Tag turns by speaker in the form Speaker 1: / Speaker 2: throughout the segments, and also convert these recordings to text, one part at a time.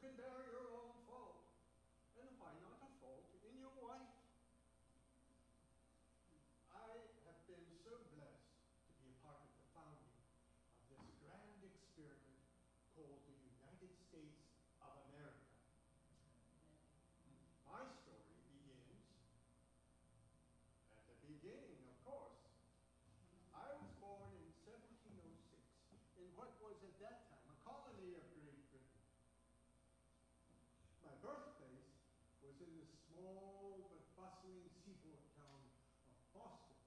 Speaker 1: can bear your own fault. And why not a fault in your wife? I have been so blessed to be a part of the founding of this grand experiment called the United States of America. My story begins at the beginning, of course. I was born in 1706 in what was at that time a colony of Great Britain. My birthplace was in the small but bustling seaport town of Boston,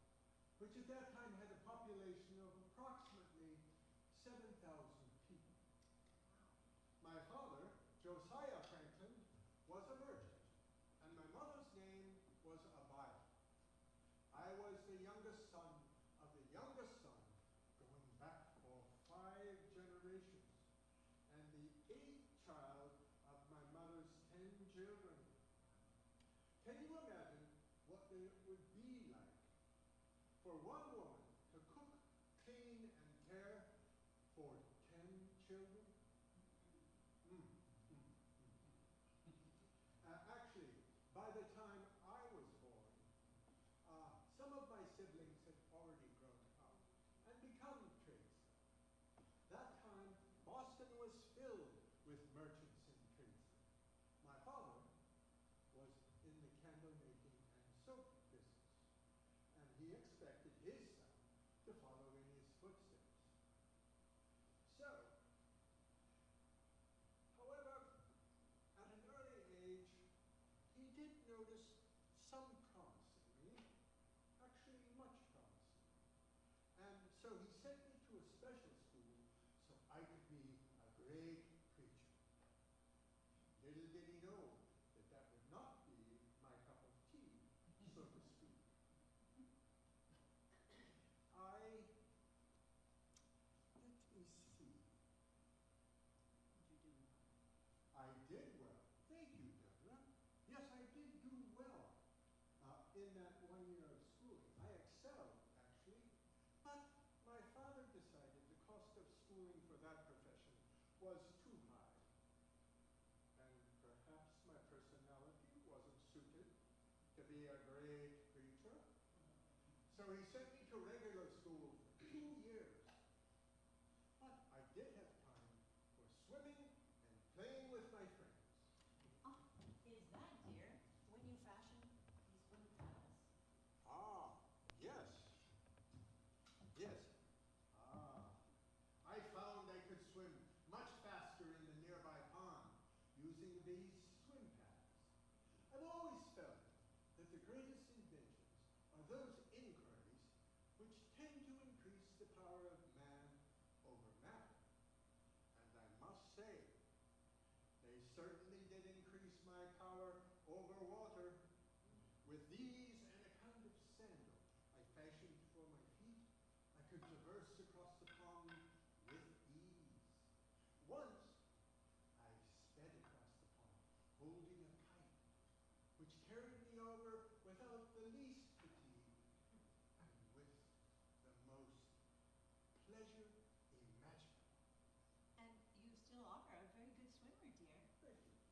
Speaker 1: which at that time had a population of approximately 7,000 people. My father, Josiah Franklin, was a merchant, and my mother's name was Abiah. I was the youngest son of the youngest son, going back for 5 generations, and the 8th child of my mother's 10 children. Can you imagine what it would be like for one woman to cook, clean, and care for 10 children? Actually, by the time I was born, some of my siblings had already grown up and become tradesmen. That time, Boston was filled with merchants and tradesmen. My father was in the candle making and soap business, and he expected his son to follow in his footsteps. So, however, at an early age, he did notice some promise in me, actually much promise. And so he sent me to a special school so I could be a great preacher. Little did he know that that would not be my cup of tea, so to speak. Let me see.
Speaker 2: Did you do?
Speaker 1: I did well. Thank you, Deborah. Yes, I did do well in that 1 year of schooling. I excelled, actually. But my father decided the cost of schooling for that profession was too high. And perhaps my personality wasn't suited to be a great preacher. So he sent me to regular school for 2 years. But I did have time for swimming and playing with my friends.
Speaker 2: Oh, is that, dear, when you fashioned these wooden paddles?
Speaker 1: Ah, yes. Yes. I found I could swim much faster in the nearby pond using these swim paddles. I've always felt that the greatest inventions are those inquiries which tend to increase the power of man over matter. And I must say, they certainly did increase my power over water. With these and a kind of sandal I fashioned for my feet, I could traverse across the pond with ease. Once, I sped across the pond, holding a kite, which carried me over without the least fatigue, and with the most pleasure imaginable.
Speaker 2: And you still are a very good swimmer, dear.
Speaker 1: Thank you.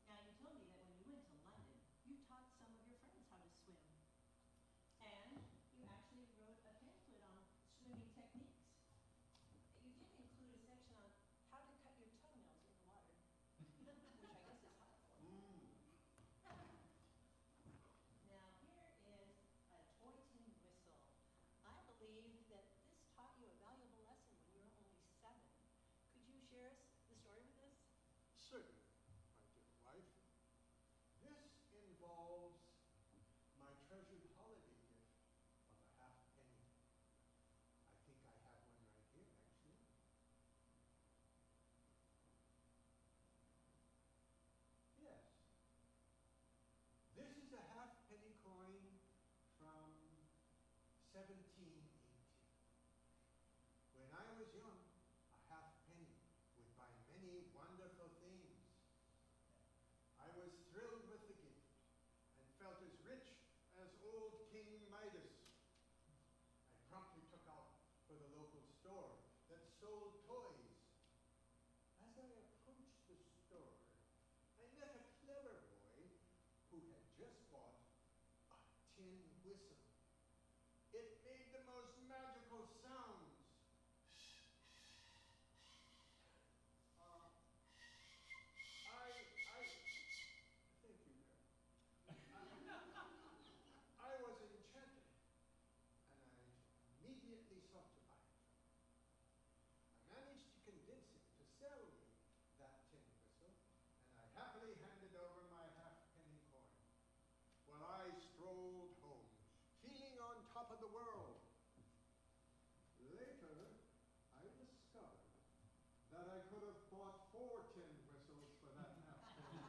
Speaker 1: 4 tin whistles for that half penny.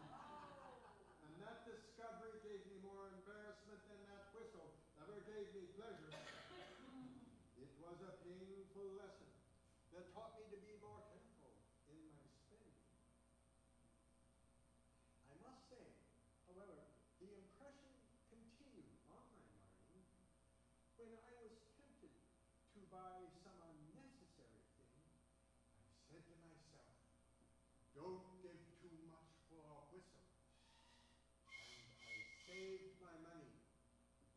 Speaker 1: And that discovery gave me more embarrassment than that whistle ever gave me pleasure. It was a painful lesson that taught me to be more careful in my spending. I must say, however, the impression continued on my mind when I was tempted to buy some unnecessary thing. I said to myself, don't give too much for a whistle. And I saved my money.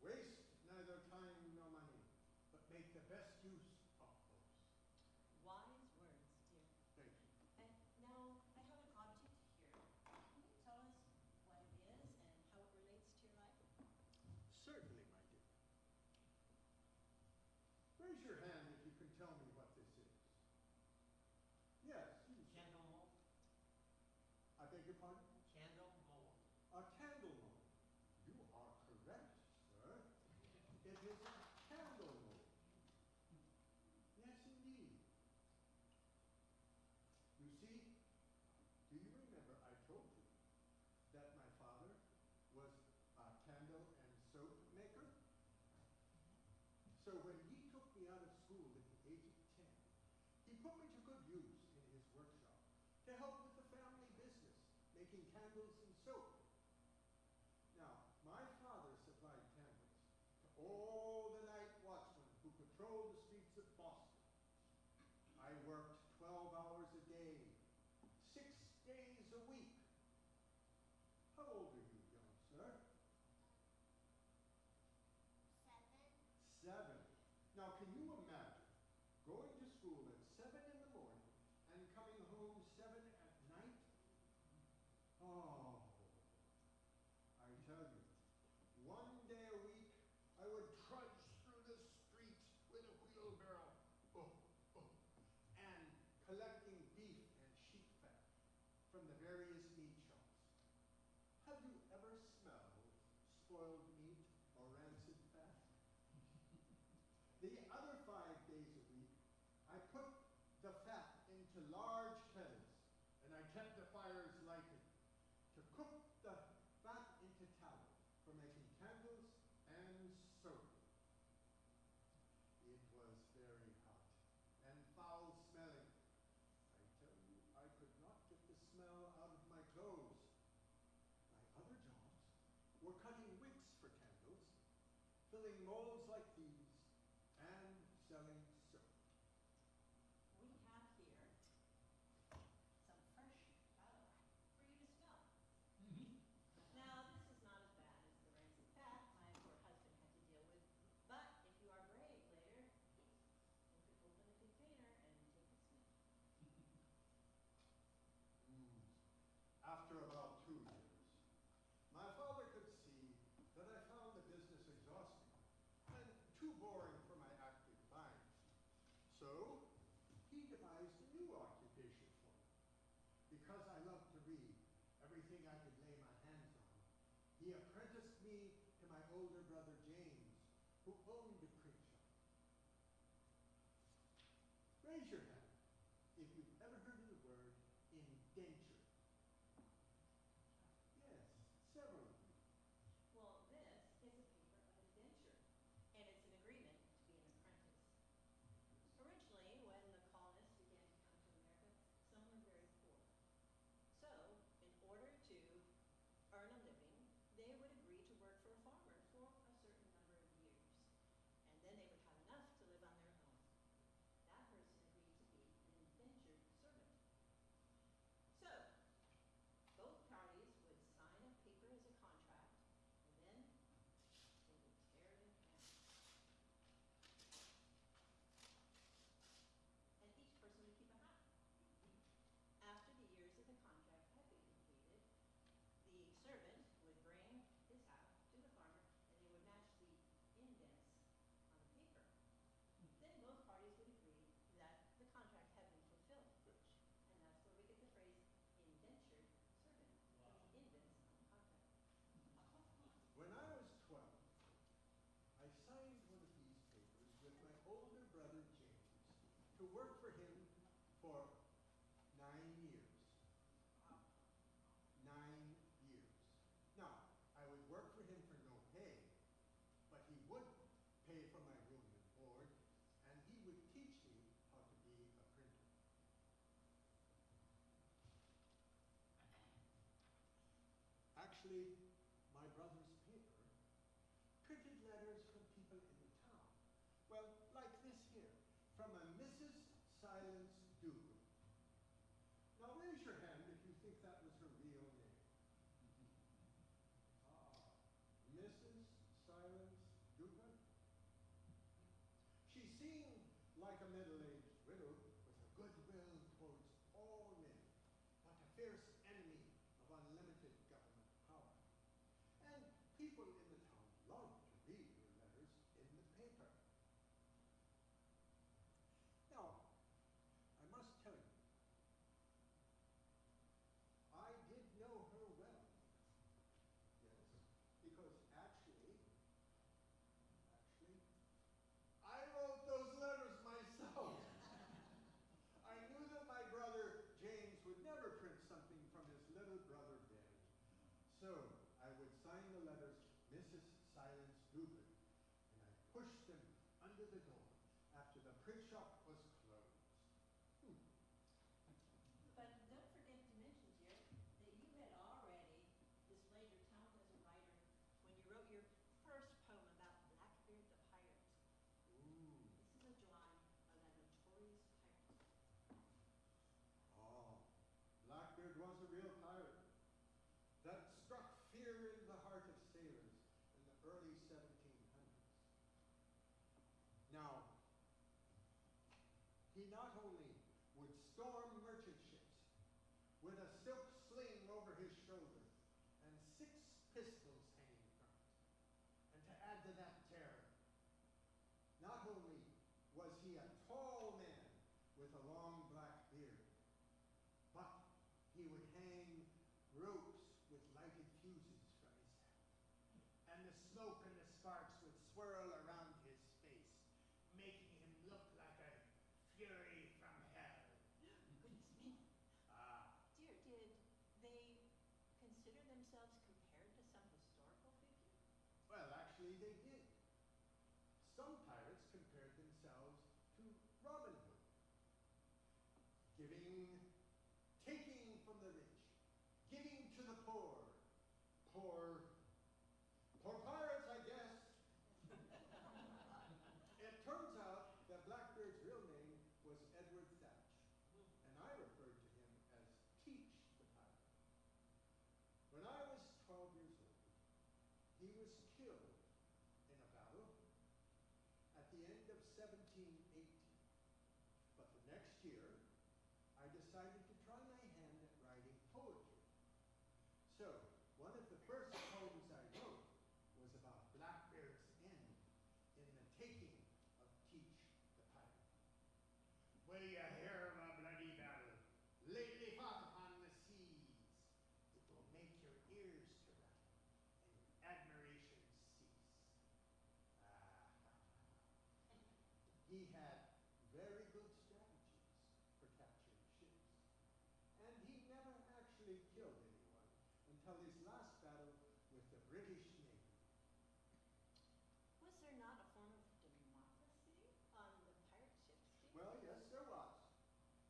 Speaker 1: Waste neither time nor money, but make the best use of those.
Speaker 2: Wise words, dear.
Speaker 1: Thank you.
Speaker 2: And now I have an object here. Can you tell us what it is and how it relates to your life?
Speaker 1: Certainly, my dear. Raise your hand if you can tell me what this is. Yes, you say.
Speaker 3: Candle mold.
Speaker 1: I beg your pardon?
Speaker 3: Candle mold.
Speaker 1: A candle mold. You are correct, sir. It is a candle mold. Yes, indeed. You see, do you remember I told you that my father was a candle and soap maker? So when he took me out of school at the age of 10, he put me to good use in his workshop to help with the family business, making candles and soap. Now, my father supplied candles to all the night watchmen who patrolled the streets of Boston. I worked 12 hours a day, 6 days a week. How old are you, young sir?
Speaker 4: 7.
Speaker 1: 7. Now, can you imagine going to school at 7 in the morning and coming home 7 at night? Oh, I tell you, one day a week I would trudge through the streets with a wheelbarrow, and collecting beef and sheep fat from the various meat shops. Have you ever smelled spoiled meat or rancid fat? The other 5 days a week, I put the fat into large kettles, and I kept the fires lighted to cook the fat into tallow for making candles and soap. It was very hot and foul-smelling. I tell you, I could not get the smell out of my clothes. My other jobs were cutting wicks for candles, filling molds like these, and selling soap.
Speaker 2: We have here some fresh tallow for you to smell. Now, this is not as bad as the rancid fat my poor husband had to deal with, but if you are brave later, you could open the container and take a sniff.
Speaker 1: After about 2 years, my father could see that I found the business exhausting and too boring for my active mind. So, he devised a new occupation for me. Because I loved to read everything I could lay my hands on, he apprenticed me to my older brother James, who owned a print shop. Raise your hand if you've ever heard of the word indenture. Yes, several of you.
Speaker 2: Well, this is a paper of indenture, and it's an agreement to be an apprentice. Originally, when the colonists began to come to America, some were very poor. So, in order to earn a living, they would agree to work for a farmer for a certain number of years. And then they would have enough to live on their own. That person agreed to be an indentured servant. So, both parties would sign a paper as a contract, and then they would tear it in half. And each person would keep a half. After the years of the contract had been completed, the servant would bring his half to the farmer, and they would match the indents on the paper. Then both parties would agree that the contract had been fulfilled. And that's where we get the phrase indentured servant, from the indents on the contract.
Speaker 1: When I was 12, I signed one of these papers with my older brother James to work for him for 9 years. actually, my brother's paper printed letters from people in the town. Well, like this here, from a Mrs. Silence Dugan. Now raise your hand if you think that was her real name. Ah, Mrs. Silence Dugan? She seemed like a middle-aged widow with a goodwill towards all men, but a fierce enemy of unlimited government power. And people in the town loved to read her letters in the paper. Now, I must tell you, I did know her well. Yes, because actually, I wrote those letters myself. I knew that my brother James would never print something from his little brother Ben. So I would sign the letters Mrs. Silence Dugan, and I pushed them under the door after the print shop was closed.
Speaker 2: But don't forget to mention, dear, that you had already displayed your talent as a writer when you wrote your first poem about Blackbeard the pirate.
Speaker 1: Ooh.
Speaker 2: This is a drawing of that notorious pirate.
Speaker 1: Oh, Blackbeard was a real pirate that struck fear in the heart of sailors in the early 1700s. Now, he not only would storm merchant ships with a silk sling over his shoulder and 6 pistols hanging from it, and to add to that terror, not only was he a tall man with a long black beard, but he would hang ropes with lighted fuses from his hat, and the smoke and the sparks would swirl around his face, making him look like a fury from hell.
Speaker 2: Goodness me.
Speaker 1: Ah,
Speaker 2: Dear, did they consider themselves compared to some historical figure?
Speaker 1: well, actually they did. Some pirates compared themselves to Robin Hood, taking from the rich, giving to the poor. Poor pirates, I guess. It turns out that Blackbeard's real name was Edward Thatch, and I referred to him as Teach the Pirate. When I was 12 years old, he was killed in a battle at the end of 1718. But the next year, I decided to try my hand at writing poetry. So, one of the first poems I wrote was about Blackbeard's end in the taking of Teach the Pirate. Will you hear of a bloody battle lately fought upon the seas? It will make your ears to rattle and your admiration cease. Ah. He had very good strategies for capturing ships, and he never actually killed anyone until his last battle with the British Navy.
Speaker 2: Was there not a form of democracy on the pirate ships, dear?
Speaker 1: Well, yes, there was.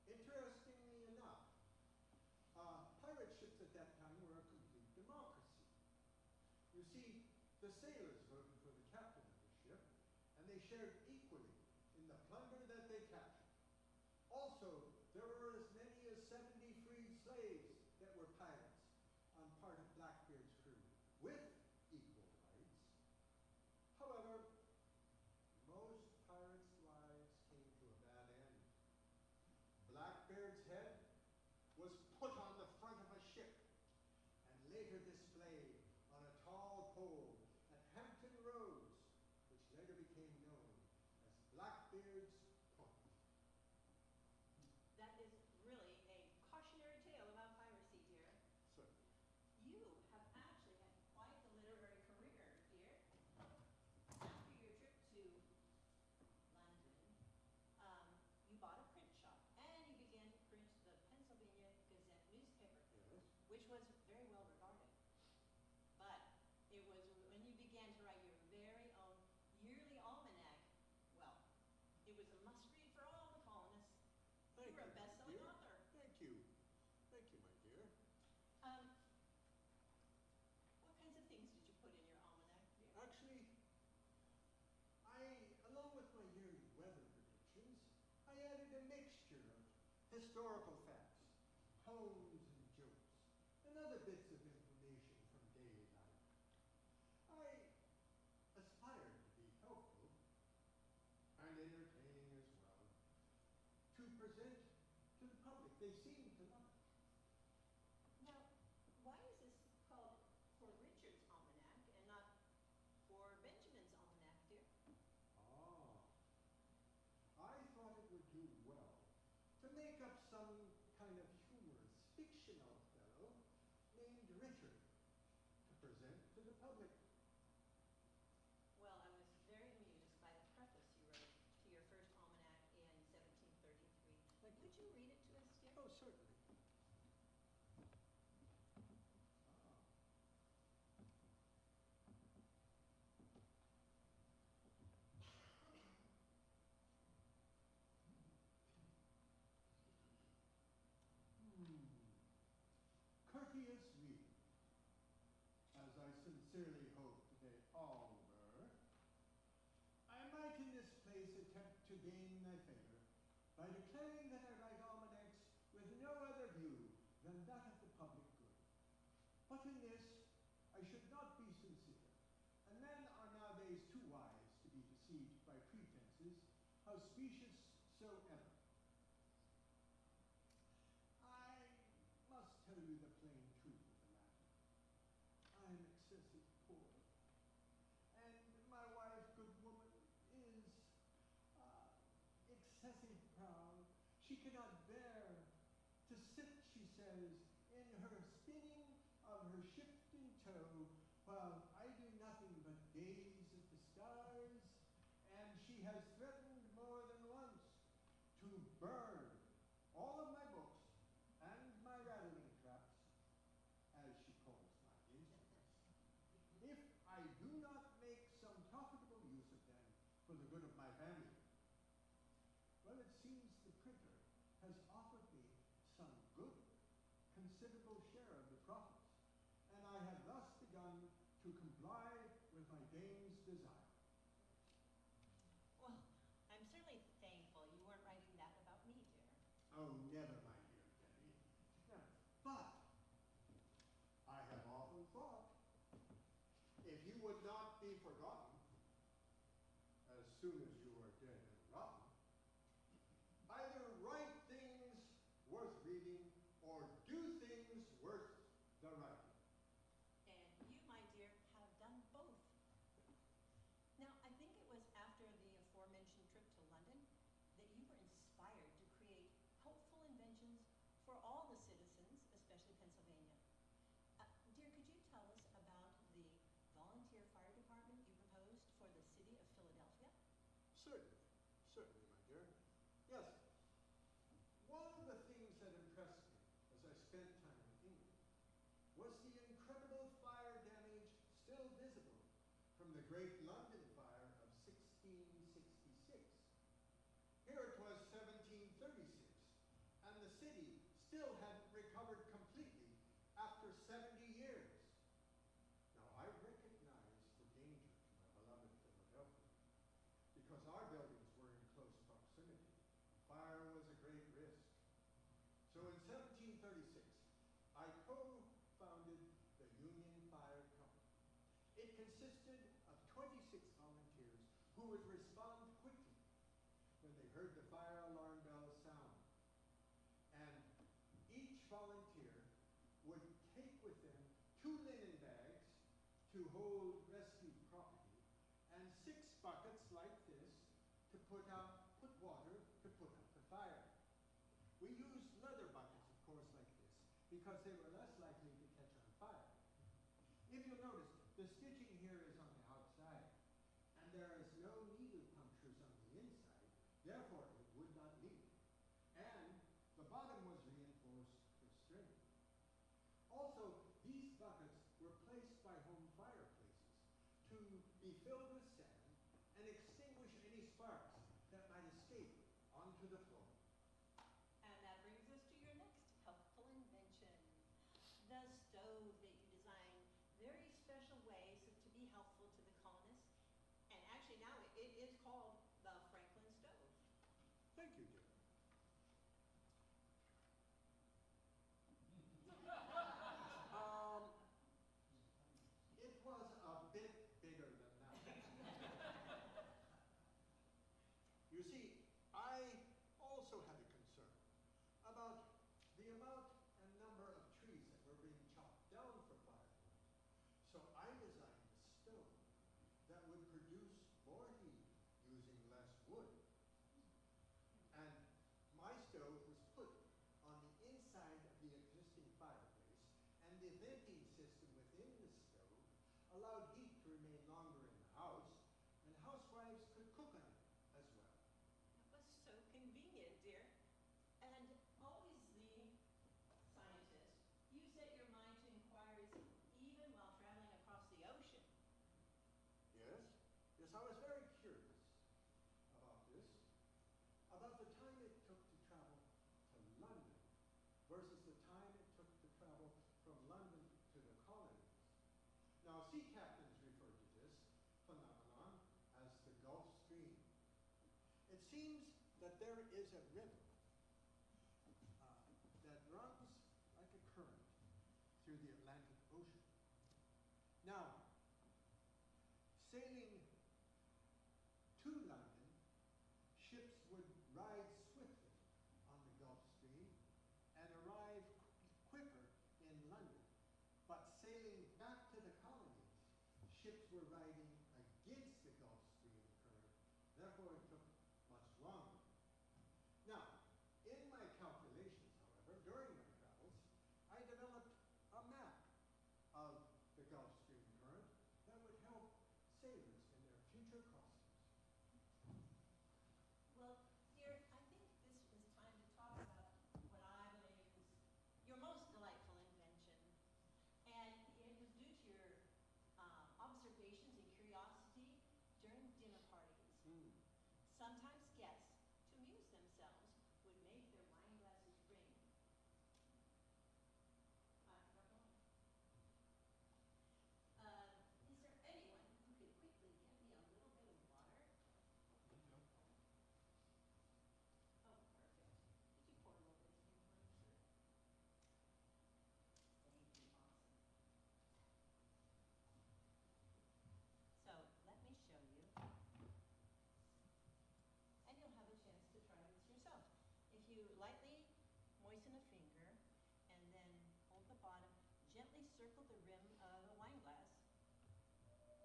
Speaker 1: Interestingly enough, pirate ships at that time were a complete democracy. You see, the sailors voted for the captain of the ship, and they shared equally in the plunder that they captured. Also, there were as many as 70 freed slaves that were pirates on part of Blackbeard's crew, with equal rights. However, most pirates' lives came to a bad end. Blackbeard's head was put on the front of a ship and later displayed on a tall pole at Hampton Roads, which later became known as Blackbeard's Point.
Speaker 2: That is really a cautionary tale about piracy, dear.
Speaker 1: Certainly.
Speaker 2: You have actually had quite the literary career, dear. After your trip to London, you bought a print shop and you began to print the Pennsylvania Gazette newspaper.
Speaker 1: historical facts, poems and jokes, and other bits of information from daily life. I aspire to be helpful and entertaining as well, to present to the public. They seem to love it.
Speaker 2: Now, why is this called For Richard's Almanac and not For Benjamin's Almanac, dear?
Speaker 1: Ah, I thought it would do well to make up some kind of humorous, fictional fellow named Richard to present to the public.
Speaker 2: Well, I was very amused by the preface you wrote to your first almanac in 1733.
Speaker 1: Thank you.
Speaker 2: Would you read it to us, dear?
Speaker 1: Oh, certainly. Courteous reader, as I sincerely hope they all were, I might in this place attempt to gain thy favor by declaring that I write almanacs with no other view than that of the public good. But in this I should not be sincere, and men are nowadays too wise to be deceived by pretenses, how specious soever. I must tell you the plain truth of the matter. I am excessive poor, and my wife, good woman, is excessive proud. She cannot bear to sit, she says, in her spinning of her shifting toe, while I do nothing but gaze at the stars, and she has threatened more than once to burn all of my books and my rattling traps, as she calls my instruments, if I do not make some profitable use of them for the good of my family. Well, it seems the printer has offered me some good, considerable share of the profits, and I have thus begun to comply with my dame's desire.
Speaker 2: Well, I'm certainly thankful you weren't writing that about me, dear.
Speaker 1: Oh, never, my dear Jenny. Never. But I have often thought, if you would not be forgotten as soon as you are dead and rotten, either write things worth reading or do things worth the writing.
Speaker 2: And you, my dear, have done both. Now, I think it was after the aforementioned trip to London that you were inspired to create helpful inventions for all the citizens, especially Pennsylvania. Dear, could you tell us about the volunteer fire department you proposed for the city of Philadelphia?
Speaker 1: Certainly, certainly, my dear. Yes. One of the things that impressed me as I spent time in England was the incredible fire damage still visible from the great London fire of 1666. Here it was 1736, and the city still hadn't recovered completely after 70 years. Now, I recognize the danger to my beloved Philadelphia, because our buildings were in close proximity. Fire was a great risk. So in 1736, I co-founded the Union Fire Company. It consisted of 26 volunteers who would respond quickly when they heard the fire alarm bell sound. And each volunteer would take with them 2 linen bags to hold rescued property and 6 buckets like this to put water to put out the fire. We used leather buckets, of course, like this, because they were less likely to catch on fire. If you'll notice, the stitching here is on the outside, and there is no needle punctures on the inside, therefore it would not leak. And the bottom was reinforced with string. Also, these buckets were placed by home fireplaces to be filled with sand and extinguish any sparks that might escape onto the floor.
Speaker 2: And that brings us to your next helpful invention, the stove that you designed very special ways to be helpful to the colonists. And actually now it is called the Franklin stove.
Speaker 1: Thank you, dear. allowed heat to remain longer in the house, and housewives could cook on it as well.
Speaker 2: That was so convenient, dear. And always the scientist, you set your mind to inquiries even while traveling across the ocean.
Speaker 1: Yes, yes, I was very curious about this, about the time it took to travel to London versus the time it took to travel from London to the colonies. Now, sea captains refer to this phenomenon as the Gulf Stream. It seems that there is a river that runs like a current through the Atlantic Ocean. Now, sailing to London, ships would ride swiftly on the Gulf Stream and arrive quicker in London. But sailing back to the colonies, ships were riding against the Gulf Stream current, therefore it took much longer. Now, in my calculations, however, during my travels, I developed a map of the Gulf Stream current that would help sailors in their future crossings.
Speaker 2: Well, dear, I think this is time to talk about what I believe is your most delightful invention. And it was due to your observations and curiosity during dinner parties. Sometimes guests, to amuse themselves, would make their wine glasses ring. Not long. Is there anyone who could quickly get me a little bit of water? Oh, perfect. Could you pour a little bit of me, please, sir? Thank you. Awesome. So let me show you, and you'll have a chance to try this yourself. If you lightly moisten a finger and then hold the bottom, gently circle the rim of a wine glass, you get a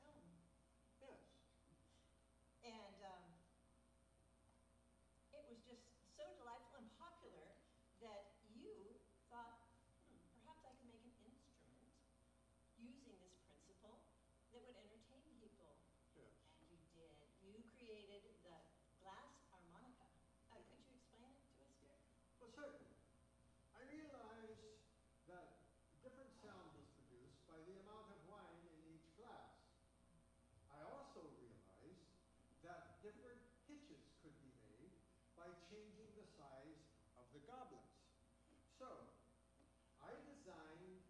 Speaker 2: tone.
Speaker 1: Yes.
Speaker 2: And it was just so delightful and popular that you thought, perhaps I could make an instrument using this principle that would entertain people.
Speaker 1: Yes.
Speaker 2: And you did. You created the glass harmonica. Could you explain it to us, dear?
Speaker 1: Well, certainly. I realized that different sound was produced by the amount of wine in each glass. I also realized that different pitches could be made by changing the size of the goblets. So, I designed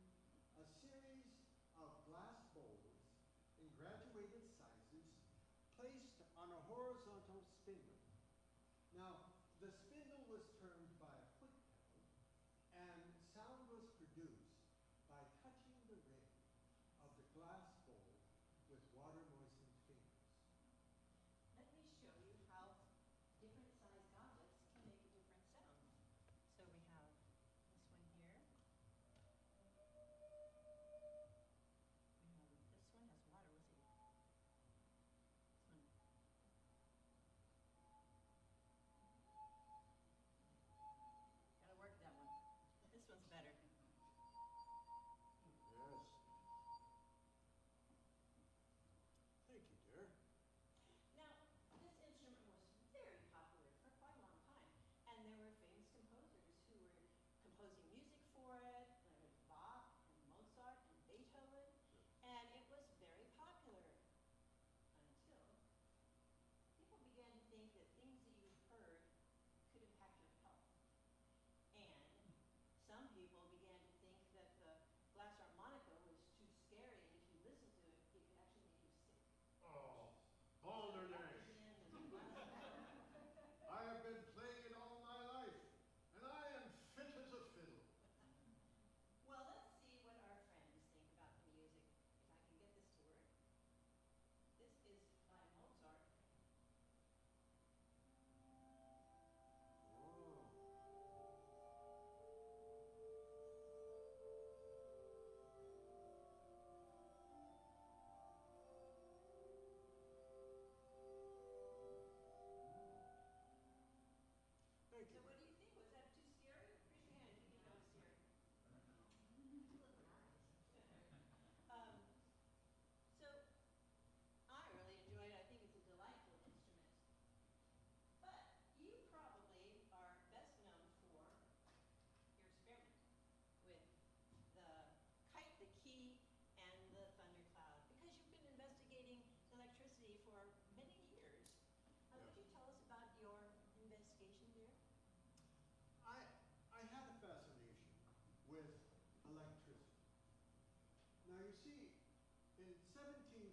Speaker 1: a series of glass bowls in graduated sizes placed on a horizontal spindle. Now, the spindle was turned by a foot pedal, and sound was produced by touching the rim of the glass bowl with water-moistened fingers.
Speaker 2: Let me show you how different size goblets can make a different sound. So we have this one here. This one has water. Let's see. This one.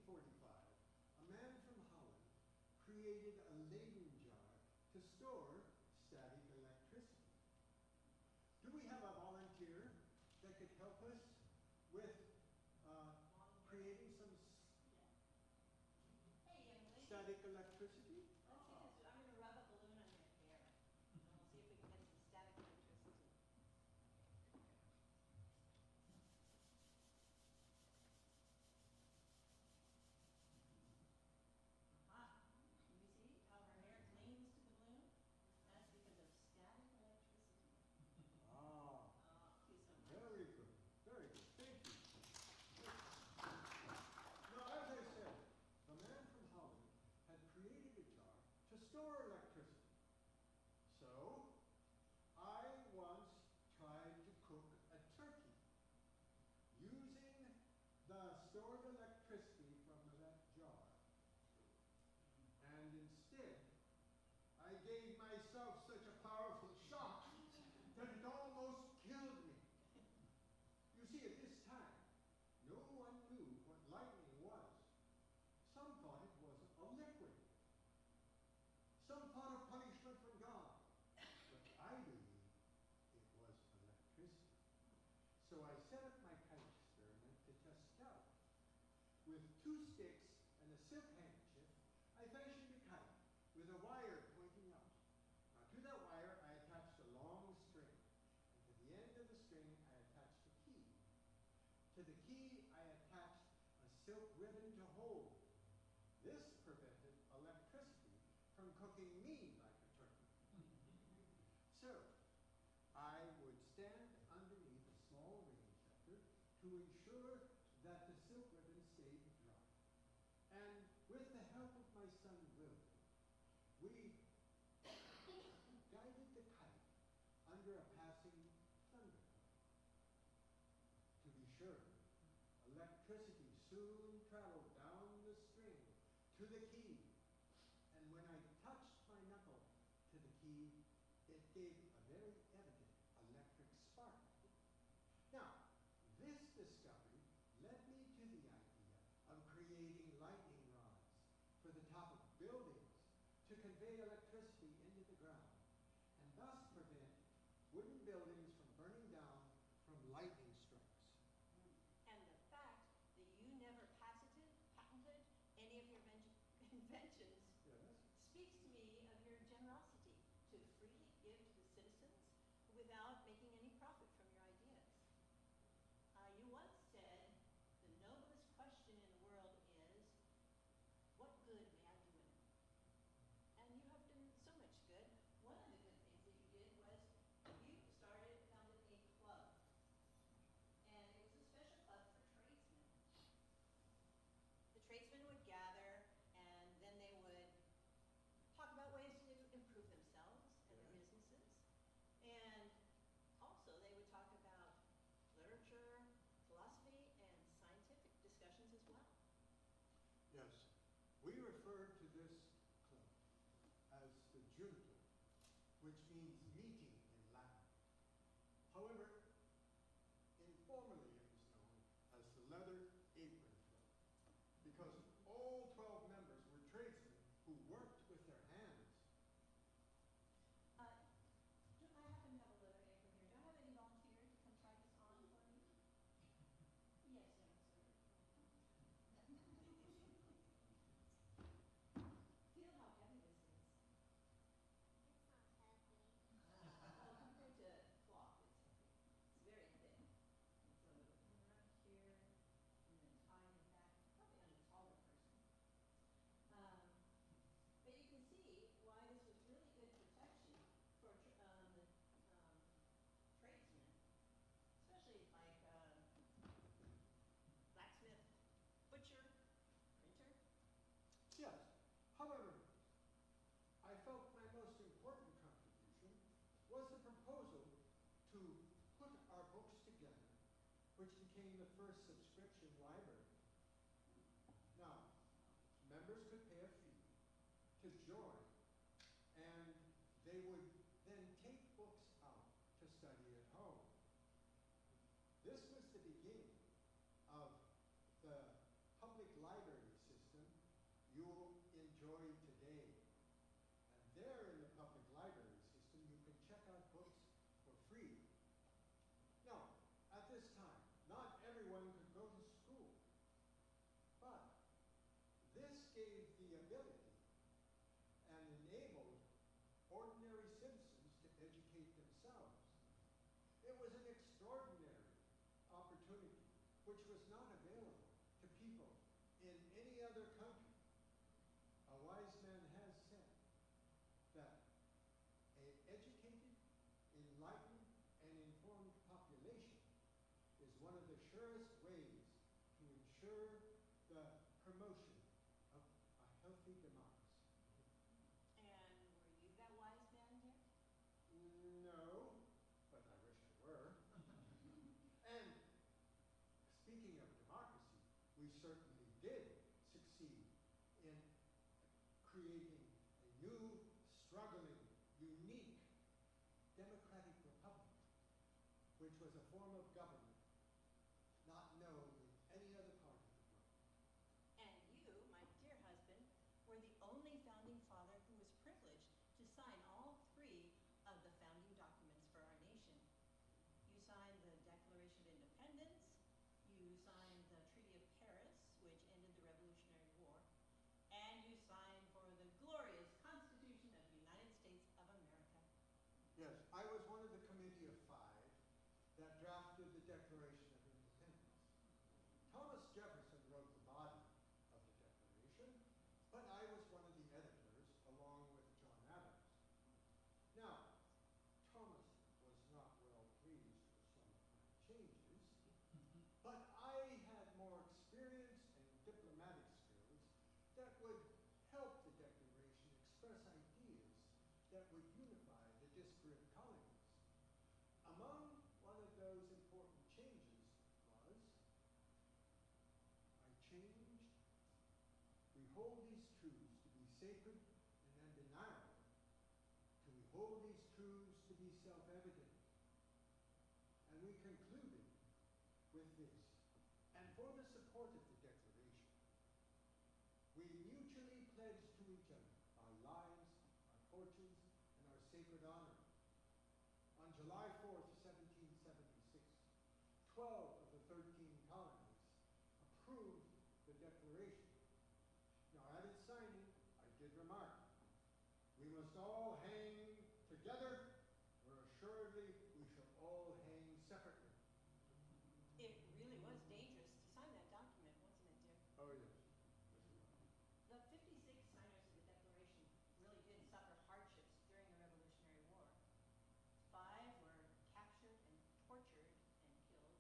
Speaker 1: a man from Holland created a Leyden jar to store static electricity. Do we have a volunteer that could help us with creating some
Speaker 2: Hey, young lady.
Speaker 1: static electricity?
Speaker 2: Let's see this. I'm going to rub a balloon on your hair, and we'll see if we can get some static electricity. Aha. Can you see how her hair clings to the balloon? That's because of static electricity.
Speaker 1: Ah,
Speaker 2: Thank you so much.
Speaker 1: very good, very good. Thank you. Now, as I said, the man from Holland had created a jar to store electricity. So, I once tried to cook a turkey using the stored electricity from that jar. And instead, I gave myself such a powerful shock that it almost killed me. You see, at this time, no one knew what lightning was. Some thought it was a liquid. Some thought of punishment from God. But I believe it was electricity. So I set up my kite experiment to test it out. With 2 sticks and a silk handkerchief, I fashioned a kite with a wire pointing out. Now, to that wire, I attached a long string. And to the end of the string, I attached a key. To the key, I attached a silk ribbon to hold. This prevented electricity from cooking me like a turkey. So, I would stand underneath a small rain shelter to ensure that the silk ribbon stayed dry. And with the help of my son William, we guided the kite under a passing thundercloud. To be sure, electricity soon traveled down the string to the key. And when I touched my knuckle to the key, it gave a very evident electric spark. Now, this discovery led me to the idea of creating lightning rods for the top of buildings to convey electricity into the ground and thus prevent wooden buildings from burning down from lightning strikes.
Speaker 2: And the fact that you never patented any of your inventions
Speaker 1: Yes.
Speaker 2: speaks to me of your generosity to freely give to the citizens without making any profit from your ideas. You once said, the noblest question in the world is, what good may I do in it? And you have done so much good. One of the good things that you did was you founded a club. And it was a special club for tradesmen. The tradesmen would gather, and then they would talk about ways to improve themselves and their businesses. And also they would talk about literature, philosophy, and scientific discussions as well.
Speaker 1: Yes. We refer to this club as the junto, which means meeting in Latin. However, informally it was known as the Leather Apron Club, because all 12 members were tradesmen who worked with their hands.
Speaker 2: I happen to have a leather apron here. Do I have any volunteers to come try this on for me? Yes, young sir. Feel how heavy this is.
Speaker 4: It's not heavy.
Speaker 2: Well, compared to cloth, it's heavy. It's very thin. So around here, and then tying it back, probably on a taller person. But you can see why this was really good protection for the tradesmen, especially like blacksmith, butcher, printer.
Speaker 1: Yes. However, I felt my most important contribution was the proposal to put our books together, which became the first subscription library. Now, members could pay a fee to join, and they would then take books out to study at home. This was the beginning of the public library extraordinary opportunity which was not available to people in any other country. A wise man has said that an educated, enlightened, and informed population is one of the surest ways to ensure the promotion of a healthy democracy.
Speaker 2: And were you that wise man here?
Speaker 1: No, but I wish I were. And speaking of democracy, we certainly did succeed in creating a new, struggling, unique democratic republic, which was a form of government not known in any other part of the world.
Speaker 2: And you, my dear husband, were the only founding father who was privileged to sign all three of the founding documents for our nation. You signed the Declaration of Independence, you signed the Treaty of Paris, which ended the Revolutionary War, and you signed for the glorious Constitution of the United States of America.
Speaker 1: Yes, I was one of the committee of five that drafted the Declaration of Independence. Thomas Jefferson wrote the body of the Declaration, but I was one of the editors along with John Adams. Now, Thomas was not well pleased with some of my changes, but I had more experience and diplomatic skills that would help the Declaration express ideas that would unify the disparate colonies. Among one of those important changes was I changed, we hold these truths to be sacred and undeniable, to we hold these truths to be self-evident. And we concluded with this. And for the support of the Declaration, we mutually pledge to each other our lives, our fortunes, and our sacred honor. On July 4th, 1776, 12 of the 13 colonies approved the Declaration. Now, at its signing, I did remark, we must all hang together, or assuredly we shall all hang separately.
Speaker 2: It really was dangerous to sign that document, wasn't it, dear?
Speaker 1: Oh, yes.
Speaker 2: The 56 signers of the Declaration really did suffer hardships during the Revolutionary War. 5 were captured and tortured and killed.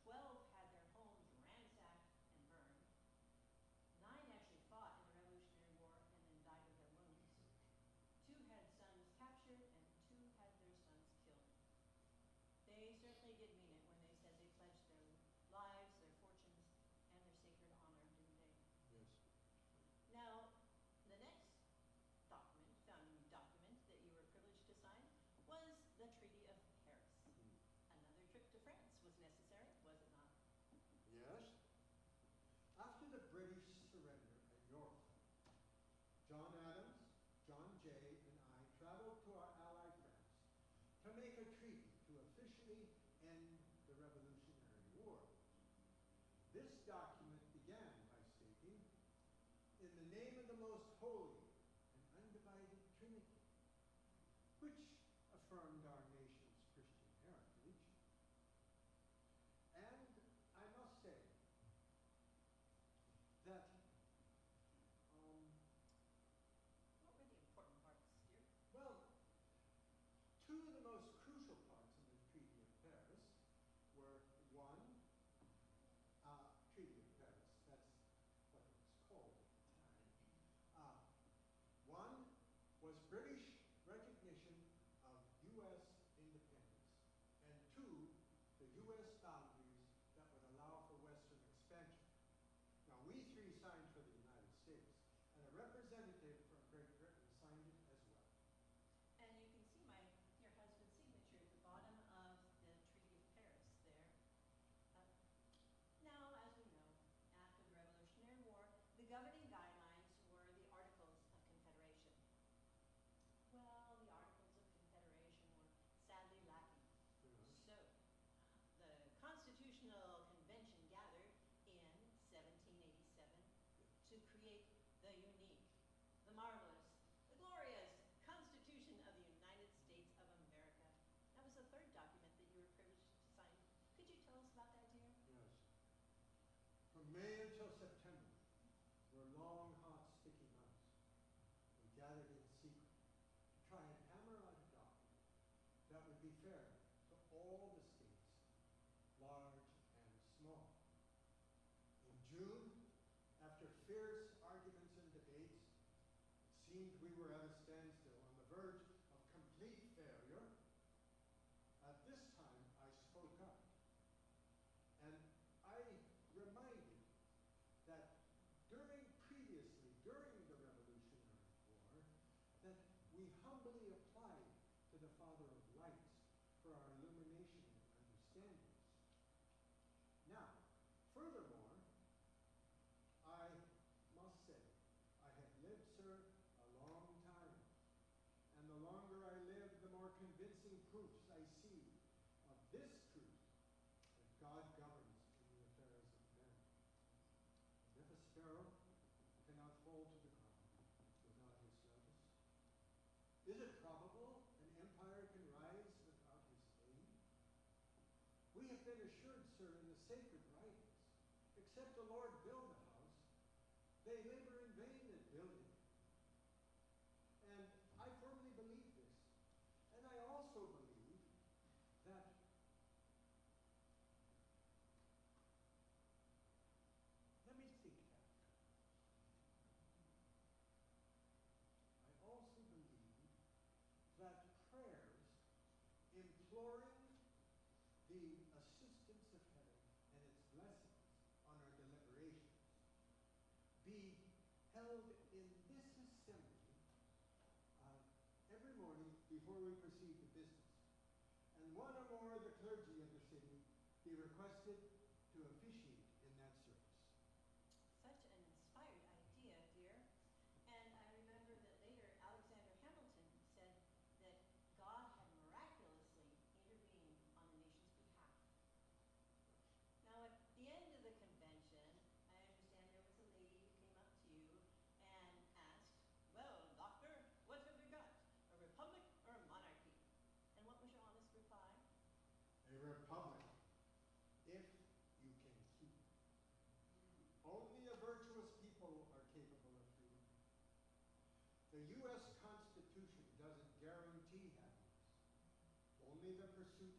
Speaker 2: 12 had their homes ransacked and burned. 9 actually fought in the Revolutionary War and then died of their wounds. 2 had sons captured and 2 had their sons killed. They certainly did mean it when they said they pledged their lives, their fortunes, and their sacred honor, didn't they?
Speaker 1: Yes.
Speaker 2: Now, the next document, founding document that you were privileged to sign was the Treaty of Paris. Another trip to France was necessary, was it not?
Speaker 1: Yes. After the British surrender at Yorktown, John Adams, John Jay, and I traveled to our ally France to make a treaty to officially end the Revolutionary War. This document began by stating, in the name of the most holy and undivided Trinity, which affirmed our nation's Christian heritage. And I must say that
Speaker 2: What were the important parts, dear?
Speaker 1: well, two of the most crucial parts in the Treaty of Paris were, one, Treaty of Paris, that's what it was called at the time. One was British recognition of U.S. independence, and 2, the U.S. boundaries that would allow for Western expansion. Now, we 3 signed for the United States, and a representative from Great Britain signed it as well.
Speaker 2: And you can see my dear husband's signature at the bottom of the Treaty of Paris there. Now, as we know, after the Revolutionary War, the governing guidelines were the Articles of Confederation. Well, the Articles of Confederation were
Speaker 1: be fair to all the states, large and small. In June, after fierce arguments and debates, it seemed we were at a standstill on the verge of complete failure. At this time, I spoke up, and I reminded that during the Revolutionary War, that we humbly applied to the Father of Lights for our illumination and understandings. Now, furthermore, I must say, I have lived, sir, a long time, and the longer I live, the more convincing proofs I see of this truth, that God governs in the affairs of men. And if a sparrow cannot fall to the ground without his notice, is it probable an empire can rise without his aid? We have been assured, sir, in the sacred writings, except the Lord build a house, they labor in vain that build it. And I firmly believe this. And I also believe that let me think that. I also believe that prayers imploring the assistance of heaven and its blessings on our deliberations be held in this assembly every morning before we proceed to business. And one or more of the clergy of the city be requested to officiate in that service.
Speaker 2: Such an inspired idea, dear. And I remember that later Alexander Hamilton said that God had miraculously intervened on the nation's behalf. Now, at the end of the convention, I understand there was a lady who came up to you and asked, "Well, doctor, what have we got? A republic or a monarchy?" And what was your honest reply?
Speaker 1: A republic, if you can keep it. Only a virtuous people are capable of freedom. The U.S. Constitution doesn't guarantee happiness. Only the pursuit